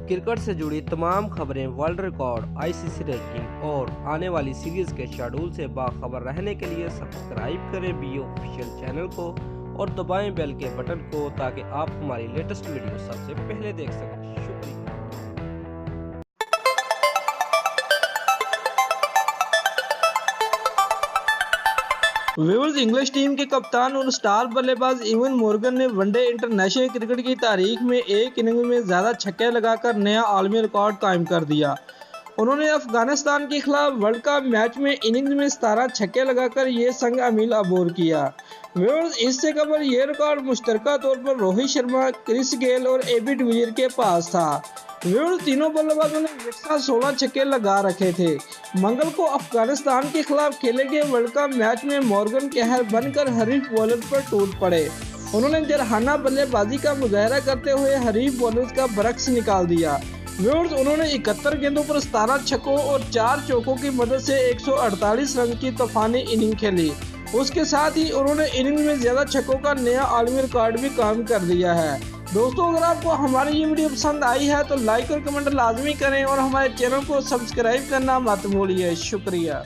Cricket से जुड़ी तमाम खबरें, वर्ल्ड रिकॉर्ड, आईसीसी रैंकिंग और आने वाली सीरीज के शेड्यूल से बाखबर रहने के लिए सब्सक्राइब करें बी ऑफिशियल चैनल को और दबाएं बेल के बटन को ताकि आप हमारी लेटेस्ट वीडियो सबसे पहले देख सकें। शुक्रिया। व्यूअर्स, इंग्लिश टीम के कप्तान और स्टार बल्लेबाज इवन मॉर्गन ने वनडे इंटरनेशनल क्रिकेट की तारीख में एक इनिंग में ज़्यादा छक्के लगाकर नया आलमी रिकॉर्ड कायम कर दिया। उन्होंने अफगानिस्तान के खिलाफ वर्ल्ड कप मैच में इनिंग्स में 17 छक्के लगाकर ये संग अमील अबूर किया। व्यूअर्स, इससे कबल ये रिकॉर्ड मुश्तरका तौर पर रोहित शर्मा, क्रिस गेल और एबी डिविलियर्स के पास था। व्यूअर्स, तीनों बल्लेबाजों ने एक साथ 16 छक्के लगा रखे थे। मंगल को अफगानिस्तान के खिलाफ खेले गए वर्ल्ड कप मैच में मॉर्गन कहर बनकर हरीफ बॉलर पर टूट पड़े। उन्होंने जरहाना बल्लेबाजी का मुजाहरा करते हुए हरीफ बॉलर्स का बरक्स निकाल दिया। व्यूअर्स, उन्होंने 71 गेंदों पर 17 छक्कों और 4 चौकों की मदद से 148 रन की तूफानी इनिंग खेली। उसके साथ ही उन्होंने इनिंग में ज्यादा छक्कों का नया आलमी रिकॉर्ड भी कायम कर दिया है। दोस्तों, अगर आपको हमारी ये वीडियो पसंद आई है तो लाइक और कमेंट लाजमी करें और हमारे चैनल को सब्सक्राइब करना मत भूलिए। शुक्रिया।